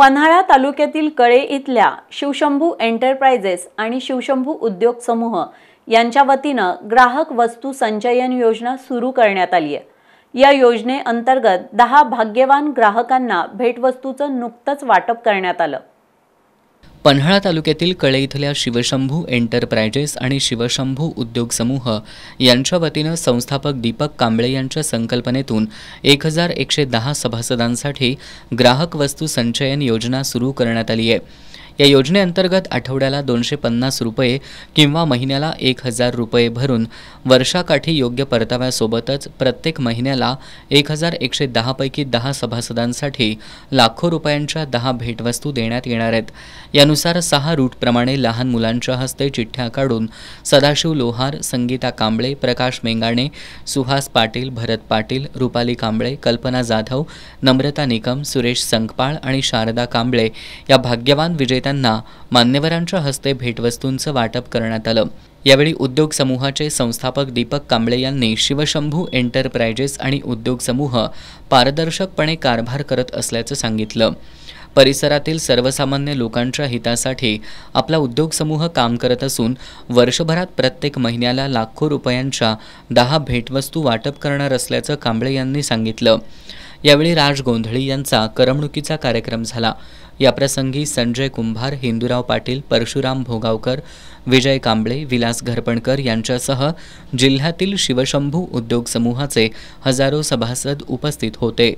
पन्हाळा तालुक्यातील कळे इथल्या शिवशंभू एंटरप्राइजेस आणि शिवशंभू उद्योग समूह यांच्या वतीनं ग्राहक वस्तू संचयन योजना सुरू करण्यात आली आहे। या योजनेअंतर्गत 10 भाग्यवान ग्राहकांना भेटवस्तूचं नुकतंच वाटप करण्यात आलं। पन्हाळा तालुक्यातील कळे इथल्या शिवशंभू एंटरप्राइजेस आणि शिवशंभू उद्योग समूह यांच्या वतीनं संस्थापक दीपक कांबळे यांच्या संकल्पनेतून 1110 सभासदांसाठी ग्राहक वस्तू संचयन योजना सुरू करण्यात आली आहे। या योजनेअंतर्गत आठवड्याला 250 रुपये किंवा महिन्याला 1000 रुपये भरून वर्षाकाठी योग्य परताव्यासोबतच प्रत्येक महिन्याला 1110 पैकी 10 सभासदांसाठी लाखो रुपयांच्या 10 भेटवस्तू देण्यात येणार आहेत। यानुसार 6 रूटप्रमाणे लहान मुलांच्या हस्ते चिठ्ठ्या काढून सदाशिव लोहार, संगीता कांबळे, प्रकाश मेंगाणे, सुहास पाटील, भरत पाटील, रुपाली कांबळे, कल्पना जाधव, नम्रता निकम, सुरेश संकपाळ आणि शारदा कांबळे या भाग्यवान विजेत्यांना मान्यवरांच्या हस्ते भेटवस्तूंचं वाटप करण्यात आलं। यावेळी उद्योग समूहाचे संस्थापक दीपक कांबळे यांनी शिवशंभू एंटरप्राइजेस आणि उद्योग समूह पारदर्शकपणे कारभार करत असल्याचं सांगितलं। परिसरातील सर्वसामान्य लोकांच्या हितासाठी आपला उद्योग समूह काम करत असून वर्षभरात प्रत्येक महिन्याला लाखो रुपयांच्या 10 भेटवस्तू वाटप करणार असल्याचं कांबळे यांनी सांगितलं। यावेळी राज गोंधळी यांचा करमणुकीचा कार्यक्रम झाला। याप्रसंगी संजय कुंभार, हिंदूराव पाटील, परशुराम भोगावकर, विजय कांबळे, विलास घरपणकर यांच्यासह जिल्ह्यातील शिवशंभू उद्योग समूहाचे हजारो सभासद उपस्थित होते।